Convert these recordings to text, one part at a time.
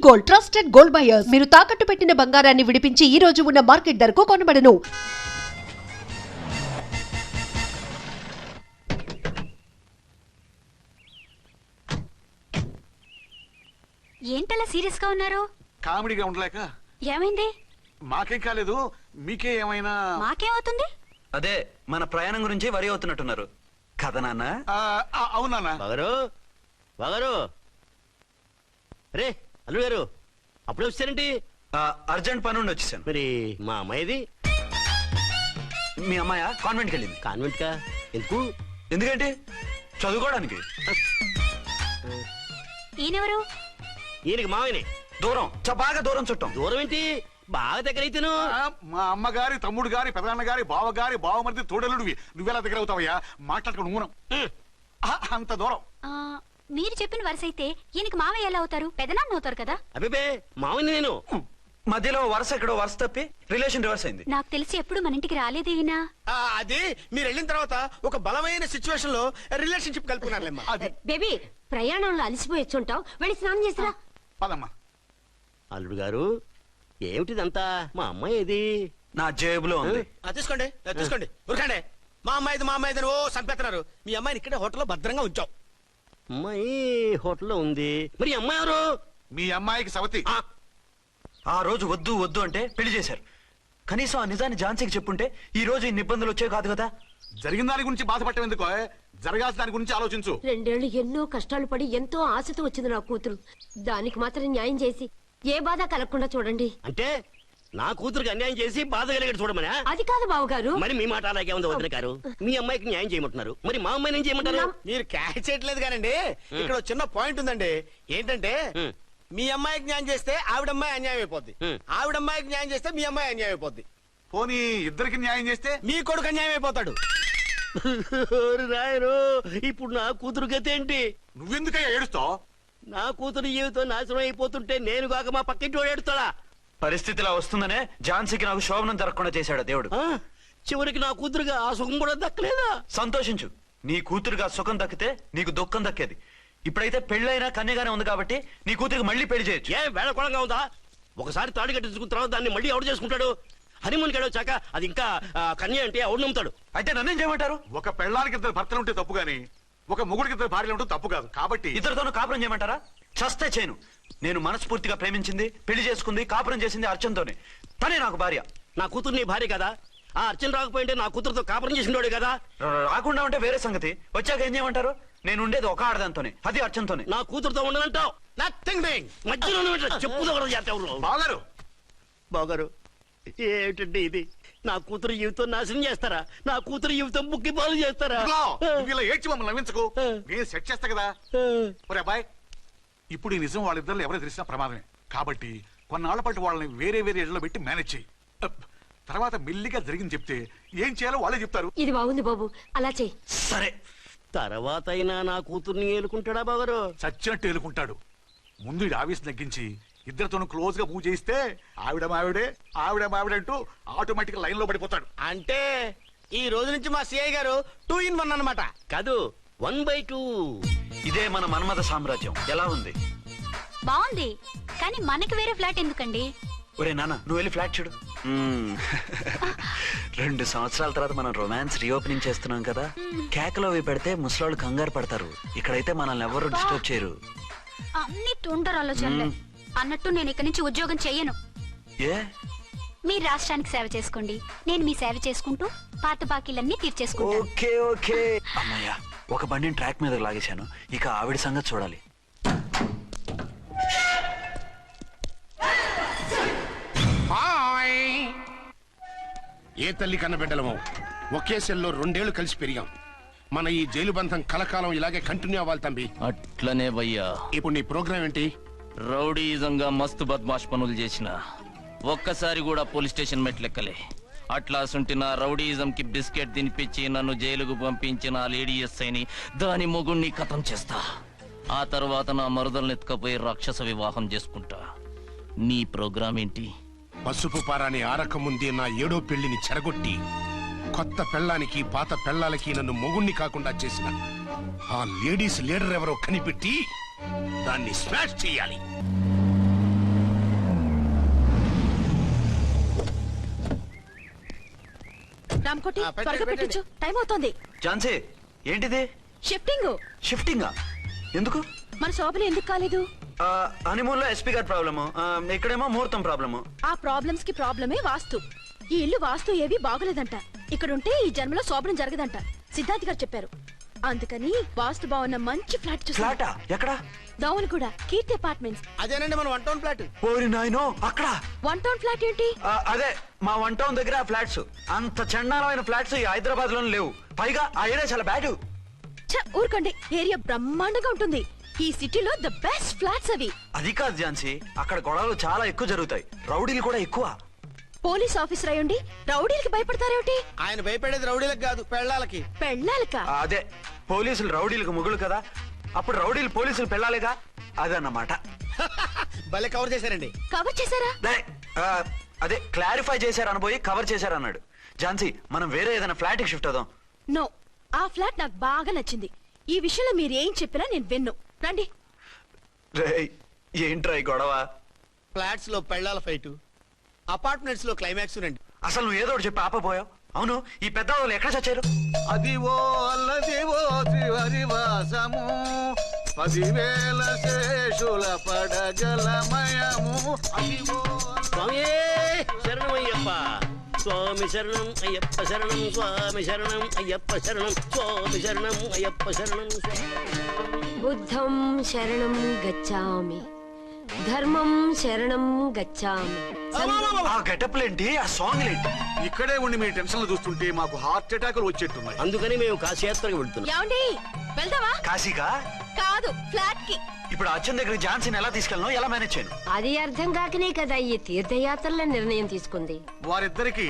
Gold, trusted gold buyers. మీరు తాకట్టు పెట్టిన బంగారాన్ని విడిపించి ఈ రోజు ఉన్న మార్కెట్ ధరకు కొనబడను. ఏంటలా సీరియస్ గా ఉన్నారు? కామెడీగా ఉండలేక. ఏమైంది? మాకేం కాలేదు, మీకే ఏమైనా? మాకేమవుతుంది? అదే మన ప్రయాణం గురించి వరి అవుతున్నట్టున్నారు కదా నాన్న? అవునా బాగారు రే అల్లు గారు అప్పుడే వచ్చారేంటి? అర్జెంట్ పని ఉండి వచ్చేసాను. మరి మా అమ్మాయిది? మీ అమ్మాయ కాన్వెంట్కి వెళ్ళింది. కాన్వెంట్ కా? ఎందుకు? ఎందుకంటే చదువుకోవడానికి. ఈయనెవరు? ఈయనకి మామయ్యనే. దూరం, బాగా దూరం చుట్టాం. దూరం ఏంటి, బాగా దగ్గర అయితేను. మా అమ్మగారి, తమ్ముడు గారి, పెదనాన్న గారి, బావగారి, బావమరిది, తోడలుడివి. నువ్వెలా దగ్గర అవుతావయ్యా? మాట్లాడుకుని ఊనం అంత దూరం. మీరు చెప్పిన వరుస అయితే ఈయనకి మామయ్య ఎలా అవుతారు? పెదనాన్న అవుతారు కదా. అబ్బే మామయ్య నేను. మధ్యలో వరుస ఎక్కడో వరుస తప్పి రిలేషన్ రివర్స్ అయింది. నాకు తెలిసి ఎప్పుడు మన ఇంటికి రాలేదు ఈయన. అది మీరు వెళ్ళిన తర్వాత ఒక బలమైన సిచ్యువేషన్ లో రిలేషన్షిప్ కలుపుకున్నారులేమ్మా. అది బేబీ ప్రయాణంలో అలసిపోయి వచ్చుంటావు, వెళ్ళి స్నానం చేసిరా. పదమ్మా. అల్లుడు గారు ఏమిటిదంతా? మా అమ్మాయి ఏది? నా జేబులో ఉంది. తీసుకోండి తీసుకోండి, ఉరకండి. మా అమ్మాయిది ఓ సంపెత్తనారు. మీ అమ్మాయిని ఇక్కడే హోటల్లో భద్రంగా ఉంచావు. అమ్మాయి హోటల్లో ఉంది. మరి ఈ అమ్మాయి ఎవరు? మీ అమ్మాయికి సవతి. ఆ రోజు వద్దు వద్దు అంటే పెళ్లి చేశారు. కనీసం ఆ నిజాన్ని ఝాన్సీకి చెప్పుంటే ఈ రోజు ఇన్ని ఇబ్బందులు వచ్చే కాదు కదా. జరిగిన దాని గురించి బాధపడటం ఎందుకో, జరగాల్సిన దాని గురించి ఆలోచించు. 2 ఏళ్లు ఎన్నో కష్టాలు పడి ఎంతో ఆశతో వచ్చింది నా కూతురు. దానికి మాత్రం న్యాయం చేసి ఏ బాధ కలగకుండా చూడండి. అంటే నా కూతురికి అన్యాయం చేసి బాధ కలిగేది చూడమనా? అది కాదు బావగారు. మరి మీ మాట అలాగే ఉంది వదిన గారు. మీ అమ్మాయికి న్యాయం చేయమంటున్నారు, మరి మా అమ్మాయిని ఏం చేయమంటారు? మీరు క్యాచ్ చేయట్లేదు కానండి. ఇక్కడ ఒక చిన్న పాయింట్ ఉందండి. ఏంటంటే మీ అమ్మాయికి న్యాయం చేస్తే ఆవిడమ్మాయి అన్యాయం అయిపోద్ది, ఆవిడమ్మాయికి న్యాయం చేస్తే మీ అమ్మాయి అన్యాయం అయిపోద్ది. పోనీ ఇద్దరికి న్యాయం చేస్తే మీ కొడుకు అన్యాయం అయిపోతాడు. రాయరు, ఇప్పుడు నా కూతురు గతి ఏంటి? నువ్వెందుకయ్యా ఏడుస్తావు? నా కూతురు జీవితం నాశనం అయిపోతుంటే నేను కాక మా పక్కింటి వాడు ఏడుస్తాడా? పరిస్థితిలా వస్తుందనే ఝాన్సీకి నాకు శోభనం జరగకుండా చేశాడు దేవుడు. చివరికి నా కూతురుగా ఆ సుఖం కూడా దక్కలేదా? సంతోషించు, నీ కూతురుగా సుఖం దక్కితే నీకు దుఃఖం దక్కేది. ఇప్పుడైతే పెళ్ళైనా కన్యగానే ఉంది కాబట్టి నీ కూతురికి మళ్ళీ పెళ్లి చేయొచ్చు. ఏ వేళకోళంగా ఉందా? ఒకసారి తాడు కట్టించుకున్న తర్వాత దాన్ని మళ్ళీ ఎవడు చేసుకుంటాడు? హనీమూన్ గడ వచ్చాక అది ఇంకా కన్య అంటే ఎవడు నమ్ముతాడు? అయితే నన్నేం చేయమంటారు? ఒక పెళ్ళానికి 2 భర్తలు ఉంటే తప్పు గాని ఒక మొగుడికి 2 భార్యలు ఉంటే తప్పు కాదు. కాబట్టి ఇద్దరితోనూ కాపురం చేయమంటారా? చస్తే చేయను. నేను మనస్ఫూర్తిగా ప్రేమించింది, పెళ్లి చేసుకుంది, కాపురం చేసింది అర్చనతోనే. తనే నాకు భార్య. నా కూతురు నీ భార్య కదా? ఆ అర్చన రాకపోయింటే నా కూతురుతో కాపురం చేసినోడే కదా? రాకుండా ఉంటే వేరే సంగతి. వచ్చాక ఏం చేయమంటారు? నేను ఉండేది ఒక ఆడదాంతోనే, అది అర్చనతోనే. నా కూతురుతో ఉండనంటావు? Nothing doing. మధ్యలో చెప్పుదో కూడా చేస్తావు. బాగారు బాగారు ఏమిటండి ఇది? నా కూతురు జీవితం నాశనం చేస్తారా? నా కూతురు జీవితం బుక్కి పాలు చేస్తారా? నువ్వు ఇలా ఏడ్చి మమ్మల్ని నవ్వించకు, నేను సెట్ చేస్తా కదా. ఒరే అబ్బాయి, ఇప్పుడు ఈ నిజం వాళ్ళిద్దరు ఎవరో తెలిసినా ప్రమాదమే. కాబట్టి కొన్నాళ్ల పాటు వాళ్ళని వేరే వేరే ఇళ్లలో పెట్టి మేనేజ్ చేయి. తర్వాత మెల్లిగా జరిగింది చెప్తే ఏం చేయాలో వాళ్ళే చెప్తారు. ఇది బాగుంది బాబు, అలా చెయ్యి. సరే, తర్వాత అయినా నా కూతుర్ని ఏలుకుంటాడా బాగారు? చచ్చినట్టు ఏలుకుంటాడు. ముందు ఈ ఆవేశం తగ్గించి ఇద్దరితోనూ క్లోజ్ గా మూవ్ చేయిస్తే ఆవిడ మావిడంటూ ఆటోమేటిక్ లైన్ లో పడిపోతాడు. అంటే ఈ రోజు నుంచి మా సిఐ గారు 2 in 1 అన్నమాట. కాదు, 1/2. ఇదే మన మన్మథ సామ్రాజ్యం. ఎలా ఉంది? బాగుంది, కానీ మనకి వేరే ఫ్లాట్ ఎందుకండి? ఒరే నాన్న, నువ్వు వెళ్ళి ఫ్లాట్ చూడు. 2 సంవత్సరాల తర్వాత మనం రొమాన్స్ రీఓపెనింగ్ చేస్తున్నాం కదా. కేకలో అవి పెడితే ముసలాళ్ళు కంగారు పడతారు. ఇక్కడైతే మనల్ని ఎవరు డిస్టర్బ్ చేయరు. అన్ని తొందర ఆలోచనలే. అన్నట్టు నేను ఇక్కడి నుంచి ఉద్యోగం చెయ్యను. ఏ? మీరు రాష్ట్రానికి సేవ చేసుకోండి, నేను మీ సేవ చేసుకుంటూ పాత బాకీలన్నీ తీర్చేసుకుంటాను. Okay okay. అమ్మయ్య, ఒక బండిని ట్రాక్ మీద లాగేశాను. ఇక ఆవిడ సంగతి చూడాలి. ఏ తల్లి కన్న బిడ్డలమో ఒకే సెల్లో 2 ఏళ్లు కలిసి పెరిగాం. మన ఈ జైలు బంధం కలకాలం ఇలాగే కంటిన్యూ అవ్వాలి తంబి. అట్లనే భయ్యా. ఇప్పుడు నీ ప్రోగ్రామ్ ఏంటి? రౌడీజంగా మస్తు బద్మాష్ పనులు చేసిన ఒక్కసారి కూడా పోలీస్ స్టేషన్ మెట్లెక్కలే. అట్లా సుంటి నా రౌడీజం కి బిస్కెట్ తినిపించి నన్ను జైలుకు పంపించిన లేడీ ఎస్ఐని, దాని మొగుణ్ణి ఖతం చేస్తా. ఆ తర్వాత నా మరుదల్ని ఎత్తుకపోయి రాక్షస వివాహం చేసుకుంటా. నీ ప్రోగ్రామ్ ఏంటి? పసుపు పారాని ఆరక ముందే నా 7వ పెళ్లిని చెరగొట్టి కొత్త పెళ్ళానికి పాత పెళ్ళాలకి నన్ను మొగుణ్ణి కాకుండా చేసిన ఆ లేడీస్ లీడర్ ఎవరో కనిపెట్టి దాన్ని స్మాష్ చేయాలి. రామకోటి పెట్టండి, త్వరగా పెట్టండి. పెట్టించు, టైం అవుతోంది. ఝాన్సీ ఏంటిది? షిఫ్టింగ్. షిఫ్టింగా? ఎందుకు? మన శోభన ఎందుకు కాలేదు? హనీమూన్ లో ఎస్పీ గారి ప్రాబ్లము, ఇక్కడేమో ముహూర్తం ప్రాబ్లము. ఆ ప్రాబ్లమ్స్ కి ప్రాబ్లమే వాస్తు. ఈ ఇల్లు వాస్తు ఏవి బాగోలేదంట. ఇక్కడుంటే ఈ జన్మలో శోభనం జరగదంట సిద్ధార్థ్ గారు చెప్పారు. అందుకని వాస్తు బాగున్న మంచి ఫ్లాట్ చూసా. ఫ్లాటా? ఎక్కడ? దౌన్ కూడా కీర్తి అపార్ట్మెంట్స్. అదేనండి మన 1 టౌన్ ఫ్లాట్. ఓరి నాయనో, అక్కడ 1 టౌన్ ఫ్లాట్ ఏంటి? అదే మా 1 టౌన్ దగ్గర ఫ్లాట్స్. అంత చండాలమైన ఫ్లాట్స్ ఈ హైదరాబాద్ లో లేవు. పైగా ఆ ఏరియా చాలా బ్యాడ్. ఊరుకోండి, ఏరియా బ్రహ్మాండంగా ఉంటుంది. ఈ సిటీలో ద బెస్ట్ ఫ్లాట్స్ అవి. అది కాదు ఝాన్సీ, అక్కడ గొడవలు చాలా ఎక్కువ జరుగుతాయి, రౌడీలు కూడా ఎక్కువ. పోలీస్ ఆఫీసర్ అయ్యుండి రౌడీలకి భయపడతారేమిటి? ఆయన భయపడేది రౌడీలకు కాదు, పెళ్ళాలకి. పెళ్ళాలకా? అదే, పోలీసులు రౌడీలకు మొగులు కదా, అప్పుడు రౌడీలు పోలీసులు పెళ్ళాలిగా, అదన్నమాట. భలే కవర్ చేశారండి. కవర్ చేశారా? అదే క్లారిఫై చేశారనబోయి కవర్ చేశారన్నాడు. ఝాన్సీ, మనం వేరే ఏదైనా ఫ్లాట్ కి షిఫ్ట్ అవుదాం. నో, ఆ ఫ్లాట్ నాకు బాగా నచ్చింది. ఈ విషయంలో మీరు ఏం చెప్పినా నేను విన్ను. రండి. రేయ్, ఏంట్రా ఈ గొడవ? ఫ్లాట్స్ లో పెళ్ళాల ఫైట్, అపార్ట్మెంట్స్ లో క్లైమాక్స్ రండి. అసలు నువ్వు ఏదో ఒకటి చెప్పి ఆపపోయావు. అవును, ఈ పెద్ద వాళ్ళు ఎక్కడ చచ్చారు? అదివో అల్లదివో త్రివరివాసము 10,000 శేషుల పడగలమయము. అదివో స్వామి శరణమయ్యప్ప, స్వామి శరణం అయ్యప్ప శరణం, స్వామి శరణం అయ్యప్ప శరణం, స్వామి శరణం అయ్యప్ప శరణం. బుద్ధం శరణం గచ్చామి, ధర్మం శరణం గచ్చామి. ఆ గెటప్లేంటి, ఆ సాంగ్ ఏంటి? ఇక్కడే ఉండి మీ టెన్షన్లు చూస్తుంటే మాకు హార్ట్ అటాకులు వచ్చేట్టున్నాయి. అందుకని మేము కాశీయాత్రకు వెళ్తున్నాం. ఏమండి, వెళ్దామా? కాశీకా? కాదు, ఫ్లాట్ కి. ఇప్పుడు అచ్చన్ దగ్గర ఝాన్సీని ఎలా తీసుకెళ్ళను, ఎలా మేనేజ్ చేయను? అది అర్థం కాకనే కదా ఈ తీర్థయాత్రల నిర్ణయం తీసుకుంది. వారిద్దరికి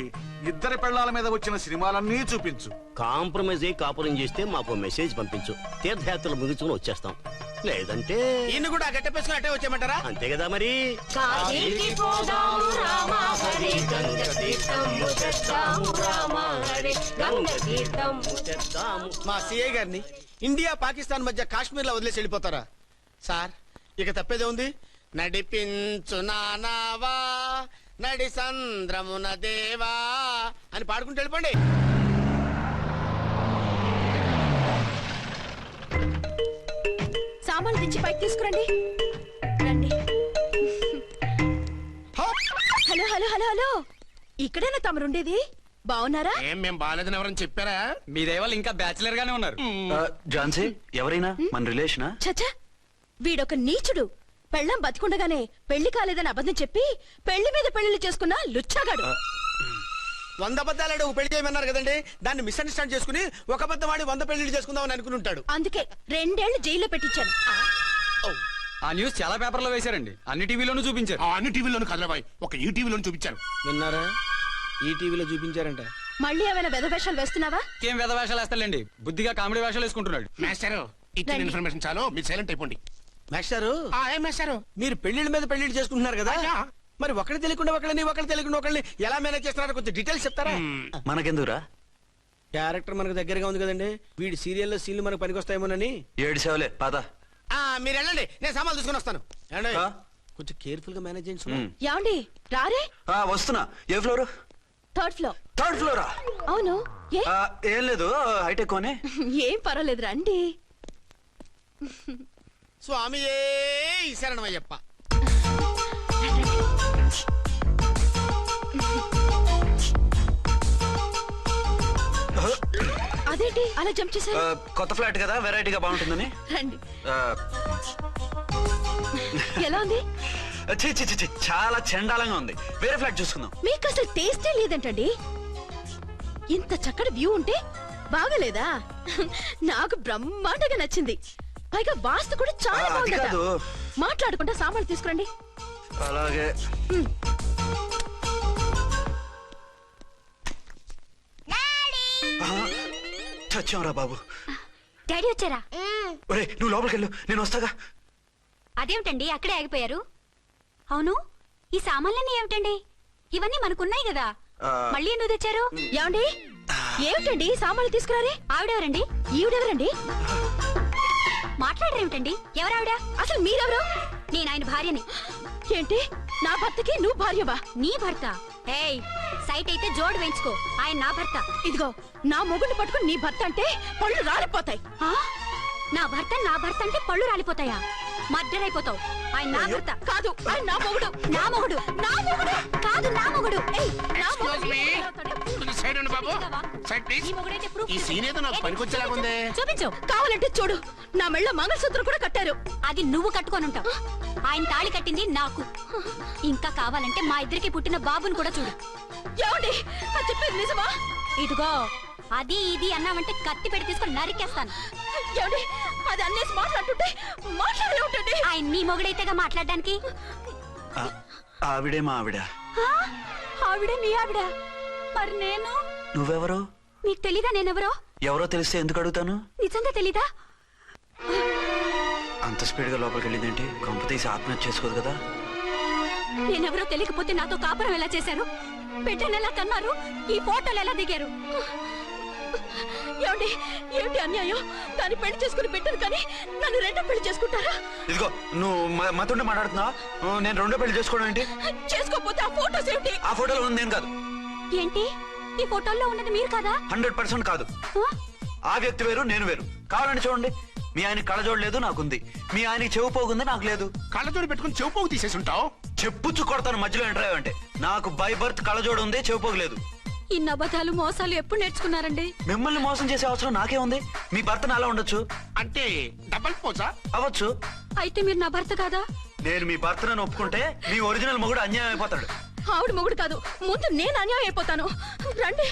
ఇద్దరి పెళ్లాల మీద వచ్చిన సినిమాలన్నీ చూపించు. కాంప్రమైజ్ అయ్యి కాపురం చేస్తే మాకు మెసేజ్ పంపించు, తీర్థయాత్రలు ముగించుకుని వచ్చేస్తాం. లేదంటే ఈయన కూడా గట్టెప్పేసుకుని అట్టే వచ్చేయమంటారా? అంతే కదా మరి. కాశీకి పోదాము రామా హరి, గంగ తీర్థము తెద్దాము రామా హరి, గంగ తీర్థము. మా సిఐ గారిని ఇండియా పాకిస్తాన్ మధ్య కాశ్మీర్ లో వదిలేసి వెళ్ళిపోతారా సార్? ఇక తప్పేదే ఉంది. నడిపించు నానావా నడి సంద్రమున దేవా అని పాడుకుంటూ వెళ్ళిపోండి. సామాన్లు దించి పైకి తీసుకురండి. రండి. హలో హలో హలో హలో, ఇక్కడేనా తమరుండేది? బాగున్నారా? ఏం మేం బాగాలేదని ఎవరని చెప్పారా? మీ దయవల్ల ఇంకా బ్యాచిలర్ గానే ఉన్నారు. ఝాన్సీ ఎవరైనా మన రిలేషనా? చచ్చా, వీడొక నీచుడు. పెళ్ళం బతికుండగానే పెళ్లి కాలేదని అబద్ధం చెప్పి పెళ్లి మీద పెళ్లిళ్ళు చేసుకున్న లుచ్చాగాడు. 100 అబద్ధాలు పెళ్లి చేయమన్నారు కదండి, దాన్ని మిస్అండర్స్టాండ్ చేసుకుని ఒక అబద్ధం ఆడి 100 పెళ్లి చేసుకుందామని అనుకుని ఉంటాడు. అందుకే 2 ఏళ్లు జైల్లో పెట్టించాను. ఆ న్యూస్ చాలా పేపర్లో వేశారండి, అన్ని టీవీలోనూ చూపించారు. అన్ని టీవీలోను కదలబాయ్, ఒక ఈ టీవీలోను చూపించారు. విన్నారా? ఈ టీవీలో చూపించారంట. మళ్ళీ ఏమైనా వెధవేషాలు వేస్తున్నావా? ఏం వేద వేషాలు వేస్తాడండి, బుద్ధిగా కామెడీ వేషాలు వేసుకుంటున్నాడు. మాస్టారు, ఇచ్చిన ఇన్ఫర్మేషన్ చాలు, మీరు సైలెంట్ అయిపోండి. మాస్టారు, ఏం మాస్టారు? మీరు పెళ్లిళ్ళ మీద పెళ్లిళ్ళు చేసుకుంటున్నారు కదా, మరి ఒకటి తెలియకుండా ఒకళ్ళని తెలియకుండా ఒకళ్ళని ఎలా మేనేజ్ చేస్తున్నారో కొంచెం డీటెయిల్స్ చెప్తారా? మనకెందుకురా? క్యారెక్టర్ మనకు దగ్గరగా ఉంది కదండి, వీడి సీరియల్లో సీన్లు మనకు పనికొస్తాయేమోనని. 7 సేవలే పద. మీరు వెళ్ళండి, నేను సామాన్లు తీసుకుని వస్తాను. ఏమండి? కొంచెం కేర్ఫుల్ గా మేనేజ్ చేయండి సుమా. ఏమండి, రారే? వస్తున్నా. ఏ ఫ్లోర్? 3rd floor. 3rd ఫ్లోరా? అవును. ఏ? ఏం లేదు, హైటెక్ కోనే. ఏం పర్వాలేదు, రండి. స్వామియే శరణమయ్యప్ప. అదేంటి అలా జంప్ చేశారు? కొత్త ఫ్లాట్ కదా, వెరైటీగా బాగుంటుందని. రండి. ఎలా ఉంది? ఛీ, ఛీ, ఛీ, ఛీ, చాలా చండాలంగా ఉంది. వేరే ఫ్లాట్ చూసుకుందాం. మీకు అసలు టేస్టే లేదంటండి. ఇంత చక్కటి వ్యూ ఉంటే బాగలేదా? నాకు బ్రహ్మాండంగా నచ్చింది. పైగా వాస్తు కూడా చాలా అది బాగుందట. కాదు. మాట్లాడకుండా సామాన్లు తీసుకురండి. అలాగే. చచ్చాంరా బాబు. డాడీ వచ్చారా? ఒరే, నువ్వు లోపలికి వెళ్ళు, నేను వస్తాగా. అదేమిటండి అక్కడే ఆగిపోయారు? అవును, ఈ సామాన్లన్నీ ఏమిటండి? ఇవన్నీ మనకున్నాయి కదా, మళ్ళీ ఎందుకు తెచ్చారు? ఏమండి, ఏమిటండి సామాన్లు తీసుకురారే? ఆవిడెవరండి? ఈవిడెవరండి? మాట్లాడరేమిటండి? ఎవరావిడ? అసలు మీరెవరు? నేను ఆయన భార్యని. ఏంటి, నా భర్తకి నువ్వు భార్యవా? నీ భర్త? ఏయ్ సైట్ అయితే జోడు వేయించుకో, ఆయన నా భర్త. ఇదిగో నా మొగుడిని పట్టుకుని నీ భర్త అంటే పళ్ళు రాలిపోతాయి. ఆ? నా భర్త అంటే పళ్ళు రాలిపోతాయా? మర్డర్ అయిపోతావు. ఆయన నా భర్త కాదు, ఆయన నా మొగుడు. నా మొగుడు కాదు, నా మొగుడు. ఏయ్, నా Excuse me. కొంచెం సైడ్ ఉండు బాబు. Side please. ఈ మొగుడైతే proof ఈ సీన్ ఏదో నాకు పనికొచ్చేలాగుందే. చూపించు. కావాలంటే చూడు, నా మెళ్ళ మంగళసూత్రం కూడా కట్టారు. అది నువ్వు కట్టుకొని ఉంటావు. ఆయన తాళి కట్టింది నాకు. ఇంకా కావాలంటే మా ఇద్దరికి పుట్టిన బాబుని కూడా చూడు. ఏమండి అది చెప్పేది నిజమా? ఇదిగో అది ఇది అన్నావంటే కత్తి పెట్టి తీసుకొని నరికేస్తాను. ఏమండి అది అన్నేసి మాట్లాడుతుంటే మాట్లాడలే ఉంటుంది. ఆయన నీ మొగుడైతేగా మాట్లాడడానికి. ఆవిడే మా ఆవిడ. ఆ? ఆవిడే మీ ఆవిడ. మరి నేను? నువ్వెవరు? మీకు తెలీదా నేనెవరో? ఎవరో తెలిస్తే ఎందుకు అడుగుతాను? నిజంగా తెలీదా? అంత స్పీడ్ గా లోపలికి వెళ్ళిందేంటి? కొంప తీసి ఆత్మహత్య చేసుకోదు కదా? నేనెవరో తెలియకపోతే నాతో కాపురం ఎలా చేశారు? బిడ్డను ఎలా కన్నారు? ఈ ఫోటోలు ఎలా దిగారు? ఏమండి ఏమిటి అన్యాయం? దాన్ని పెళ్లి చేసుకుని బిడ్డను కానీ నన్ను రెండో పెళ్లి చేసుకుంటారా? ఇదిగో నువ్వు మాతో మాట్లాడుతున్నా. నేను రెండో పెళ్లి చేసుకోవడం ఏంటి? చేసుకోకపోతే ఆ ఫోటోస్ ఏమిటి? ఆ ఫోటోలో ఉంది నేను కాదు. ఏంటి ఈ ఫోటోల్లో ఉన్నది మీరు కదా? 100% కాదు. ఆ? ఆ వ్యక్తి వేరు, నేను వేరు. కావాలంటే చూడండి. మీ ఆయన కళ్ళజోడు లేదు, నాకుంది. మీ ఆయనకి చెవు పోగుంది, నాకు లేదు. కళ్ళజోడు పెట్టుకుని చెవు పోగు తీసేసి ఉంటావు. చెప్పుచ్చు కొడతాను మధ్యలో ఎంటర్ అంటే. నాకు బై బర్త్ కళ్ళజోడు ఉంది, చెవు పోగు లేదు. ఇన్ని అబద్ధాలు మోసాలు ఎప్పుడు నేర్చుకున్నారండి? మిమ్మల్ని మోసం చేసే అవసరం నాకే ఉంది. మీ భర్తను అలా ఉండొచ్చు. అంటే డబల్ పోజా? అవ్వచ్చు. అయితే మీరు నా భర్త కాదా? నేను మీ భర్తను ఒప్పుకుంటే మీ ఒరిజినల్ మొగుడు అన్యాయం అయిపోతాడు. ఆవిడ మొగుడు కాదు, ముందు నేను అన్యాయం అయిపోతాను. రండి.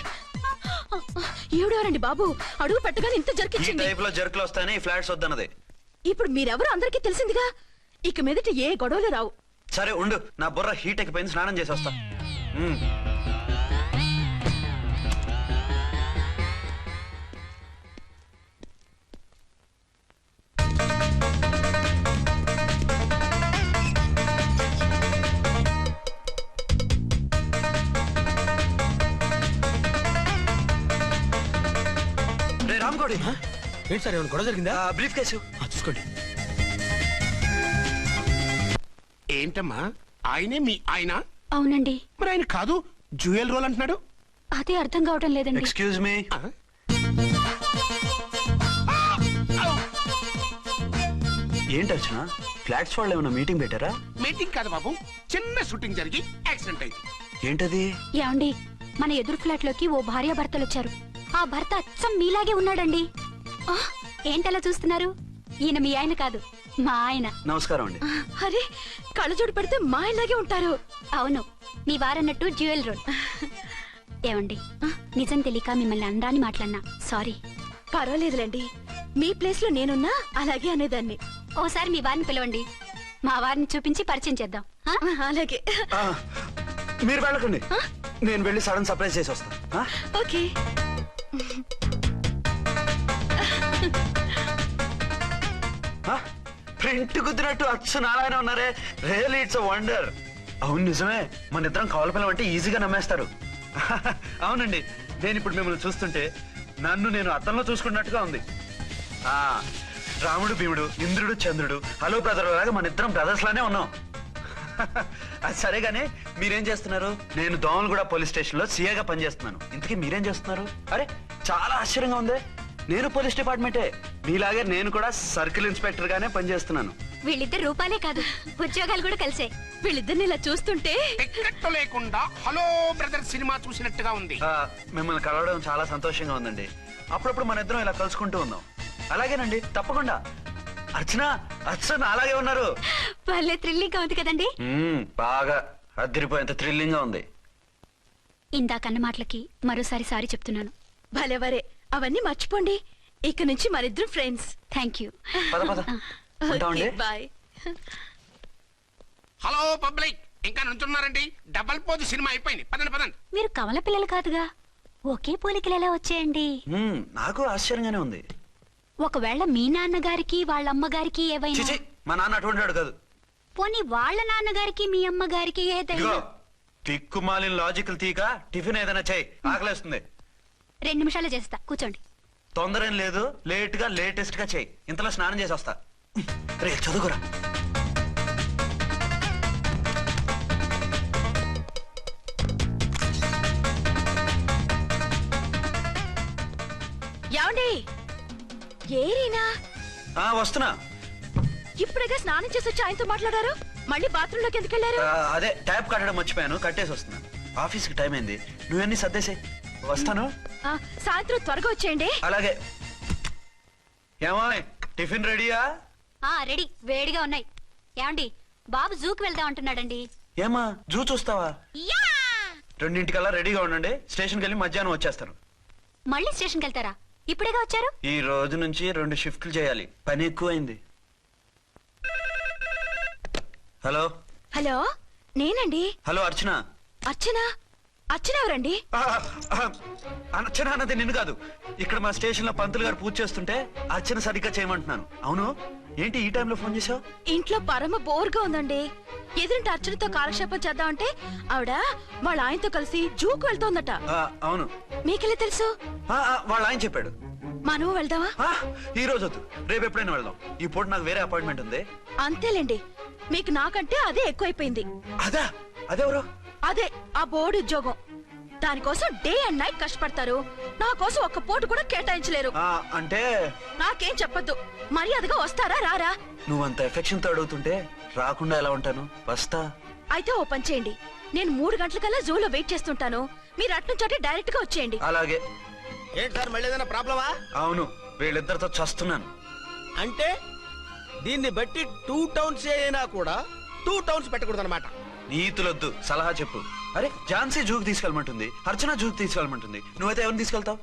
ఏడవరండి బాబు, అడుగు పెట్టగానే ఇంత ఈ జరికిచ్చింది. టైప్ లో జర్కులు వస్తాయని ఈ ఫ్లాట్స్ వద్దన్నది. ఇప్పుడు మీరెవరో అందరికీ తెలిసిందిగా, ఇక మీదట ఏ గొడవలు రావు. సరే ఉండు, నా బుర్ర హీట్ ఎక్కిపోయింది, స్నానం చేసి వస్తా. రే రామ్కోడి, ఏంటి సార్ ఏమైనా గొడవ జరిగిందా? బ్రీఫ్ కేసు చూసుకోండి. ఏంటమ్మా ఆయనే మీ ఆయన? అవునండి. మరి ఆయన కాదు జ్యువెల్ రోల్ అంటున్నాడు. అదే అర్థం కావటం లేదండి. Excuse me. ఏంటి అర్చన, ఫ్లాట్స్ వాళ్ళు ఏమైనా మీటింగ్ పెట్టారా? మీటింగ్ కాదు బాబు, చిన్న షూటింగ్ జరిగి యాక్సిడెంట్ అయింది. ఏంటది? ఏమండి మన ఎదురు ఫ్లాట్ లోకి ఓ భార్యాభర్తలు వచ్చారు. ఆ భర్త అచ్చం మీలాగే ఉన్నాడండి. ఆ, ఏంటలా చూస్తున్నారు? ఈయన మీ ఆయన కాదు, మా ఆయన. నమస్కారం అండి. అరే కళ్ళజోడు పెడితే మా ఇలాగే ఉంటారు. అవును, మీ వారన్నట్టు జ్యువెల్ రోడ్. ఏమండి నిజం తెలియక మిమ్మల్ని అందాన్ని మాట్లాడినా సారీ. పర్వాలేదులేండి, మీ ప్లేస్ లో నేనున్నా అలాగే అనేదాన్ని. ఓసారి మీ వారిని పిలవండి, మా వారిని చూపించి పరిచయం చేద్దాం. ఆ? అలాగే. ఆ, మీరు వెళ్ళకండి, నేను వెళ్ళి సడన్ సర్ప్రైజ్ చేసి వస్తాను. ఓకే. ప్రింట్ కుదిరినట్టు అచ్చు నారాయణ ఉన్నారే. Really it's wonder. అవును నిజమే, మన ఇద్దరం కవల పిల్లం అంటే ఈజీగా నమ్మేస్తారు. అవునండి, నేను ఇప్పుడు మిమ్మల్ని చూస్తుంటే నన్ను నేను అద్దంలో చూసుకున్నట్టుగా ఉంది. ఆ రాముడు భీముడు, ఇంద్రుడు చంద్రుడు, హలో బ్రదర్ లాగా మన ఇద్దరం బ్రదర్స్ లానే ఉన్నాం. అది సరేగానే మీరేం చేస్తున్నారు? నేను దోమలగూడ పోలీస్ స్టేషన్ లో సీఏగా పనిచేస్తున్నాను. ఇంతకీ మీరేం చేస్తున్నారు? అరే చాలా ఆశ్చర్యంగా ఉంది. నేను పోలీస్ డిపార్ట్మెంటే, మీలాగే నేను కూడా సర్కిల్ ఇన్స్పెక్టర్ గానే పనిచేస్తున్నాను. వీళ్ళిద్దరు రూపాలే కాదు, ఉద్యోగాలు కూడా కలిసే. వీళ్ళిద్దరిని ఇలా చూస్తుంటే టిక్కెట్ లేకుండా హలో బ్రదర్ సినిమా చూసినట్టుగా ఉంది. మిమ్మల్ని కలవడం చాలా సంతోషంగా ఉందండి. అప్పుడప్పుడు మన ఇద్దరం ఇలా కలుసుకుంటూ ఉందాం. అలాగేనండి, తప్పకుండా. అర్చన అలాగే ఉన్నారు. వాళ్ళే థ్రిల్లింగ్ గా ఉంది కదండి. బాగా అదిరిపోయేంత థ్రిల్లింగ్ గా ఉంది. ఇందాకన్న మాటలకి మరోసారి సారీ చెప్తున్నాను. భలేవరే, అవన్నీ మర్చిపోండి. ఇక నుంచి మనిద్దరం ఫ్రెండ్స్. Thank you. పద పద ఉంటామండి. బాయ్. హలో పబ్లిక్, ఇంకా నుంచున్నారండి? డబల్ పోజ్ సినిమా అయిపోయింది, పదండి పదండి. మీరు కమల పిల్లలు కాదుగా, ఒకే పోలికలు ఎలా వచ్చేయండి? నాకు ఆశ్చర్యంగానే ఉంది. ఒకవేళ మీ నాన్నగారికి వాళ్ళ అమ్మగారికి ఏవైనా, చిచి, మా నాన్న అటువంటి వాడు కాదు. పోనీ వాళ్ళ నాన్నగారికి మీ అమ్మగారికి ఏదైనా. ఇదిగో తిక్కుమాలిన లాజికల్ తీక టిఫిన్ ఏదైనా చేయి, ఆకలేస్తుంది. 2 నిమిషాలు చేస్తా, కూర్చోండి. తొందర ఏం లేదు, లేట్ గా లేటెస్ట్ గా చేయి. ఇంతలో స్నానం చేసి వస్తా. రే చదువుకురా. ఏమండి ఏరీనా వస్తున్నా. ఇప్పుడేగా స్నానం చేసి వచ్చి ఆయనతో మాట్లాడారు, మళ్ళీ బాత్రూమ్ లోకి ఎందుకు వెళ్ళారు? అదే ట్యాప్ కట్టడం మర్చిపోయాను, కట్టేసి వస్తున్నా. ఆఫీస్ కి టైం అయింది, నువ్వన్నీ సర్దేసాయి. వస్తాను. సాయంత్రం త్వరగా వచ్చేయండి. అలాగే. ఏమో టిఫిన్ రెడీయా? రెడీ, వేడిగా ఉన్నాయి. ఏమండి బాబు జూకి వెళ్దాం అంటున్నాడండి. ఏమా జూ చూస్తావా? 2:00కల్లా రెడీగా ఉండండి, స్టేషన్కి వెళ్ళి మధ్యాహ్నం వచ్చేస్తాను. మళ్ళీ స్టేషన్కి వెళ్తారా? ఇప్పుడేగా వచ్చారు. ఈ రోజు నుంచి 2 షిఫ్ట్లు చేయాలి, పని ఎక్కువైంది. హలో. హలో, నేనండి. హలో అర్చన. అర్చన? అర్చన ఎవరండి? అర్చన అన్నది నిన్ను కాదు. ఇక్కడ మా స్టేషన్ లో పంతులు గారు పూజ చేస్తుంటే అర్చన సరిగ్గా చేయమంటున్నాను. అవును, ఏంటి ఈ టైంలో ఫోన్ చేసావు? ఇంట్లో పరమ బోర్గా ఉందండి. ఎదురింటి అర్చనతో కాలక్షేపం చేద్దామంటే ఆవిడ వాళ్ళ ఆయనతో కలిసి జూకు వెళ్తోందట. అవును. మీకెళ్ళి తెలుసు? వాళ్ళ ఆయన చెప్పాడు. మనం వెళ్దామా? ఈ రోజు వద్దు, రేపు ఎప్పుడైనా వెళ్దాం. ఈ పూట నాకు వేరే అపాయింట్మెంట్ ఉంది. అంతేలేండి, మీకు నాకంటే అదే ఎక్కువైపోయింది. అదెవరు? అదే ఆ బోర్డు ఉద్యోగం. దానికోసం డే అండ్ నైట్ కష్టపడతారు, నా కోసం ఒక్క పోటు కూడా కేటాయించలేరు. అంటే నాకేం చెప్పొద్దు, మర్యాదగా వస్తారా రారా? నువ్వంత ఎఫెక్షన్ తో అడుగుతుంటే రాకుండా ఎలా ఉంటాను? వస్తా. అయితే ఓ పని చేయండి, నేను 3 గంటలకల్లా జూలో వెయిట్ చేస్తుంటాను, మీరు అట్నుంచి డైరెక్ట్ గా వచ్చేయండి. అలాగే. ఏంటి సార్ మళ్ళీ ఏదైనా ప్రాబ్లమా? అవును, వీళ్ళిద్దరితో చస్తున్నాను. అంటే దీన్ని బట్టి 2 టౌన్స్ అయినా కూడా 2 టౌన్స్ పెట్టకూడదు అనమాట. నీతులొద్దు, సలహా చెప్పు. అరే ఝాన్సీ జూకి తీసుకెళ్ళమంటుంది, అర్చన జూకి తీసుకెళ్ళమంటుంది, నువ్వైతే ఎవరిని తీసుకెళ్తావు?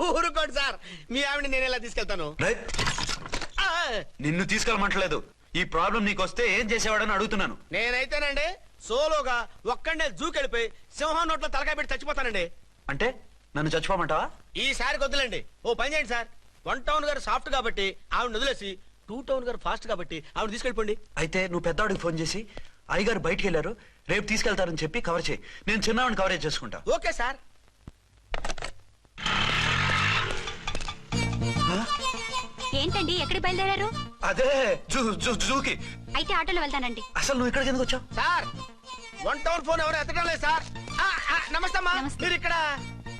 ఊరుకోండి సార్, మీ ఆవిడ నేను ఎలా తీసుకెళ్తాను? నిన్ను తీసుకెళ్ళమంటలేదు. ఈ ప్రాబ్లం నీకు వస్తే ఏం చేసేవాడని అడుగుతున్నాను. నేనైతేనండి సోలోగా ఒక్కడే జూకెళ్ళిపోయి సింహం నోట్లో తలకాయ పెట్టి చచ్చిపోతానండి. అంటే నన్ను చచ్చిపోమంటావా? ఈసారి వద్దులండి, ఓ పని చేయండి సార్. 1 టౌన్ గారు సాఫ్ట్ కాబట్టి ఆవిడ వదిలేసి 2 టౌన్ గారు ఫాస్ట్ కాబట్టి ఆవిడ తీసుకెళ్ళిపోండి. అయితే నువ్వు పెద్దవాడికి ఫోన్ చేసి అయ్యగారు బయటికి వెళ్ళారు, రేపు తీసుకెళ్తారని చెప్పి కవర్ చేయి. నేను చిన్నవాడిని కవరేజ్ చేసుకుంటా. Okay sir. ఏంటండి ఎక్కడికి బయలుదేరారు? అదే జూకి. అయితే ఆటోలో వెళ్తానండి. అసలు నువ్వు ఇక్కడికి ఎందుకు వచ్చావు? సార్ 1 టౌన్ ఫోన్ ఎవరు ఎత్తడం లేదు సార్. నమస్తే అమ్మా, మీరు ఇక్కడ?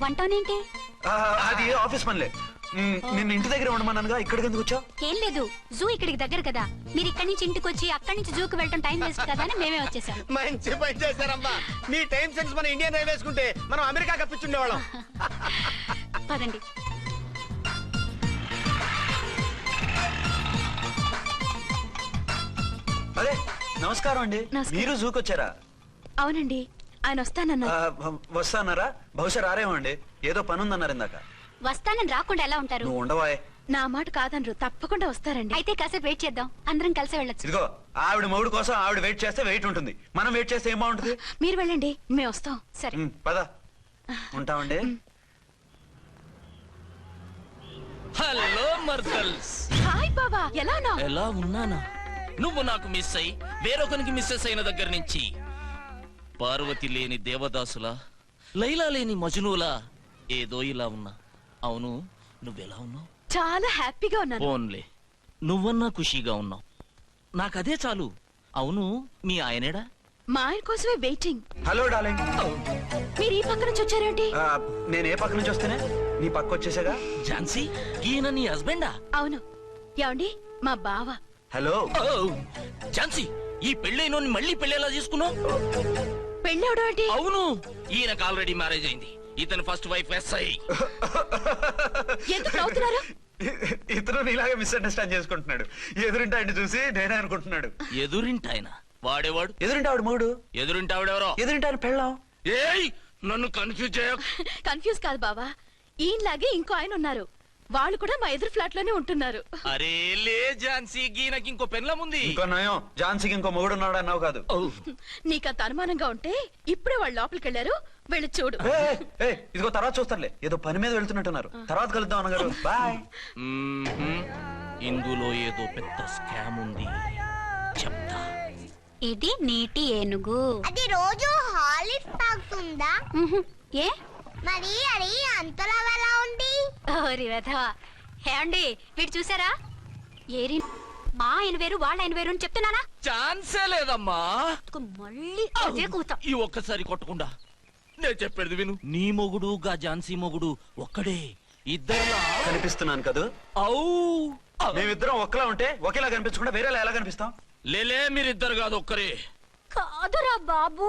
1 టౌన్ ఏంటి? అది ఆఫీస్ పనిలే. నిన్ను ఇంటి దగ్గర ఉండమన్నానుగా, ఇక్కడికి ఎందుకు వచ్చావు? ఏం లేదు, జూ ఇక్కడికి దగ్గర కదా, మీరు ఇక్కడి నుంచి ఇంటికి వచ్చి అక్కడి నుంచి జూకి వెళ్ళటం టైం వేస్ట్ కదా అని మేమే వచ్చేసాం. మంచి పని చేశారమ్మా. మీ టైం సెన్స్ మన ఇండియన్ రైల్వేస్ కుంటే మనం అమెరికా కప్పించుండేవాళ్ళం. పదండి. అదే నమస్కారం అండి. మీరు జూకి వచ్చారా? అవునండి, ఆయన వస్తానన్నారు. వస్తానరా? బహుశా రారేమో అండి, ఏదో పని ఉందన్నారు ఇందాక. వస్తానని రాకుండా ఎలా ఉంటారు? నువ్వు ఉండవాయ్. నా మాట కాదనరు, తప్పకుండా వస్తారండి. అయితే కాసేపు వెయిట్ చేద్దాం, అందరం కలిసి వెళ్ళొచ్చు. ఇదిగో ఆవిడ మొగుడు కోసం ఆవిడ వెయిట్ చేస్తే వెయిట్ ఉంటుంది, మనం వెయిట్ చేస్తే ఏం బాగుంటుంది? మీరు వెళ్ళండి, మేము వస్తాం. సరే పద, ఉంటామండి. హలో మర్దల్స్. హాయ్ బాబా, ఎలా ఉన్నావు? ఎలా ఉన్నానా? నువ్వు నాకు మిస్ అయి వేరొకరికి మిస్సెస్ అయిన దగ్గర నుంచి పార్వతి లేని దేవదాసులా, లైలా లేని మజునులా ఏదో ఇలా ఉన్నా. అవును, నువ్వెలా ఉన్నావు? చాలా హ్యాపీగా ఉన్నాను. ఫోన్లే, నువ్వన్నా ఖుషీగా ఉన్నావు, నాకదే చాలు. అవును, మీ ఆయనేడా? మా ఆయన కోసమే వెయిటింగ్. Hello darling. మీరు ఈ పక్క నుంచి వచ్చారేంటి? నేను ఏ పక్క నుంచి వస్తేనే నీ పక్క వచ్చేసాగా. ఝాన్సీ, ఈయన నీ హస్బెండా? అవును. ఏమండి, మా బావ. హలో. ఝాన్సీ, ఈ పెళ్ళైన మళ్ళీ పెళ్ళేలా చేసుకున్నావు? పెళ్ళవడం ఏంటి? అవును, ఈయనకు ఆల్రెడీ మ్యారేజ్ అయింది. ఇతను ఫస్ట్ వైఫ్ ఎస్ఐ. ఎందుకు నవ్వుతున్నారు? ఇతను నీలాగా మిస్అండర్స్టాండ్ చేసుకుంటున్నాడు. ఎదురింటి ఆయన చూసి నేనే అనుకుంటున్నాడు. ఎదురింటి ఆయన వాడేవాడు? ఎదురింటి ఆవిడ మూడు. ఎదురింటి ఆవిడెవరో? ఎదురింటి ఆయన పెళ్ళాం. ఏయ్, నన్ను కన్ఫ్యూజ్ చేయ. కన్ఫ్యూజ్ కాదు బావా, ఈయనలాగే ఇంకో ఆయన ఉన్నారు, వాళ్ళు కూడా మా ఎదురు ఫ్లాట్ లోనే ఉంటున్నారు. అరే లే ఝాన్సీ, గీనకి ఇంకో పెళ్ళం ఉంది. ఇంకో నయం, ఝాన్సీకి ఇంకో మొగుడు ఉన్నాడు అన్నావు కాదు. నీకంత అనుమానంగా ఉంటే ఇప్పుడే వాళ్ళు లోపలికి వెళ్ళారు, వెళ్ళి చూడు. ఇదిగో తర్వాత చూస్తారులే, ఏదో పని మీద వెళ్తున్నట్టున్నారు. తర్వాత కలుద్దాం అన్నగారు. బాయ్. ఇందులో ఏదో పెద్ద స్కామ్ ఉంది, చెప్తా. ఇది నీటి ఏనుగు. అది రోజు హాలిక్స్ తాగుతుందా? ఏ మరి అది అంతలా ఎలా ఉంది? ఓరి వెధవా. ఏమండి, వీడు చూసారా? ఏరి మా ఆయన వేరు వాళ్ళ ఆయన వేరు అని చెప్తున్నానా? ఛాన్సే లేదమ్మా. మళ్ళీ అదే కూత. ఈ ఒక్కసారి కొట్టకుండా నేను చెప్పేది విను. నీ మొగుడు గా ఝాన్సీ మొగుడు ఒక్కడే, ఇద్దరు కనిపిస్తున్నాను కదా? మేమిద్దరం ఒక్కలా ఉంటే ఒకేలా కనిపించకుండా వేరేలా ఎలా కనిపిస్తాం? లేలే మీరిద్దరు కాదు ఒక్కరే. కాదురా బాబు,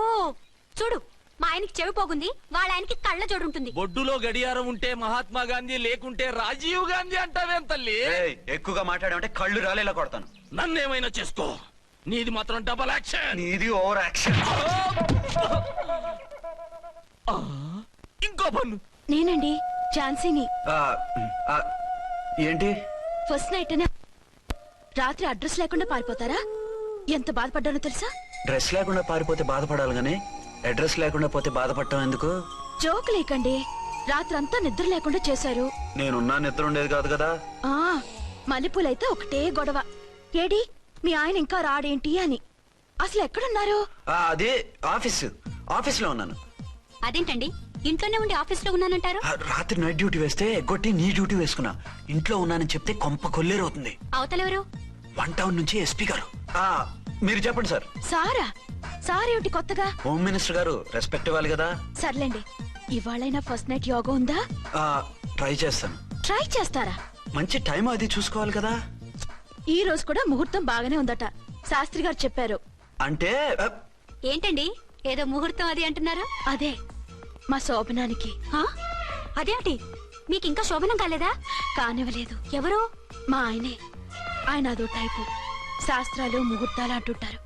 చూడు మా ఆయనకి చెవి పోగుంది, వాళ్ళ ఆయనకి కళ్ళ జోడు ఉంటుంది. బొడ్డులో గడియారం ఉంటే మహాత్మా గాంధీ, లేకుంటే రాజీవ్ గాంధీ అంటావేం తల్లి? ఎక్కువగా మాట్లాడామంటే కళ్ళు రాలేలా కొడతాను. నన్నేమైనా చేసుకో, నీది మాత్రం డబల్ యాక్షన్. నీది ఓవర్ యాక్షన్. ఇంకో పన్ను. నేనండి ఝాన్సీని. ఏంటి ఫస్ట్ నైట్ రాత్రి అడ్రస్ లేకుండా పారిపోతారా? ఎంత బాధపడ్డానో తెలుసా? డ్రెస్ లేకుండా పారిపోతే బాధపడాలి గానీ అడ్రస్ లేకుండా పోతే బాధపడటం ఎందుకు? జోక్ లేకండి, రాత్రంతా నిద్ర లేకుండా చేశారు. నేనున్నా నిద్ర ఉండేది కాదు కదా. ఆ మల్లెపూలైతే ఒకటే గొడవ. ఏడి మీ ఆయన ఇంకా రాడేంటి అని. అసలు ఎక్కడున్నారు? అదే ఆఫీస్ లో ఉన్నాను. అదేంటండి ఇంట్లోనే ఉండి ఆఫీస్ లో ఉన్నానంటారు? రాత్రి నైట్ డ్యూటీ వేస్తే ఎగ్గొట్టి నీ డ్యూటీ వేసుకున్నా. ఇంట్లో ఉన్నానని చెప్తే కొంప కొల్లేరవుతుంది. అవతలెవరు? 1 టౌన్ నుంచి ఎస్పీ గారు. మీరు చెప్పండి సార్. సారా? సారేమిటి కొత్తగా? హోమ్ మినిస్టర్ గారు, రెస్పెక్ట్ ఇవ్వాలి కదా. సర్లేండి, ఇవాళైనా ఫస్ట్ నైట్ యోగా ఉందా? ట్రై చేస్తాను. ట్రై చేస్తారా? మంచి టైం అది చూసుకోవాలి కదా. ఈ రోజు కూడా ముహూర్తం బాగానే ఉందట, శాస్త్రి గారు చెప్పారు. అంటే ఏంటండి ఏదో ముహూర్తం అది అంటున్నారు? అదే మా శోభనానికి. అదేమిటి మీకు ఇంకా శోభనం కాలేదా? కానివ్వలేదు. ఎవరు? మా ఆయనే. ఆయన అదో టైపు, శాస్త్రాలు ముహూర్తాలు అంటుంటారు.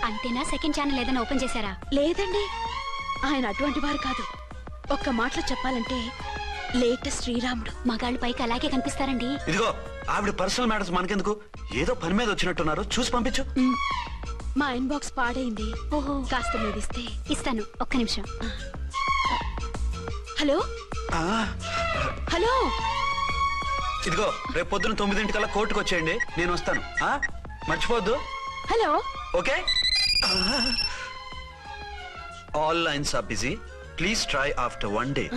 అంతేనా? సెకండ్ ఛానల్ ఏదైనా ఓపెన్ చేశారా? లేదండి, ఆయన అటువంటి వారు కాదు. ఒక్క మాటలో చెప్పాలంటే లేటెస్ట్ శ్రీరాముడు. మగాళ్ళు పైకి అలాగే కనిపిస్తారండి. ఇదిగో ఆవిడ పర్సనల్ మ్యాటర్స్ మనకెందుకు, ఏదో పని మీద వచ్చినట్టున్నారు, చూసి పంపించు. మా ఇన్బాక్స్ పాడైంది. ఓహో, కాస్త మీదిస్తే. ఇస్తాను, ఒక్క నిమిషం. హలో హలో, ఇదిగో రేపు పొద్దున 9 కోర్టుకు వచ్చేయండి, నేను వస్తాను. మర్చిపోద్దు. Hello. Okay. All lines are busy, please try after 1 day.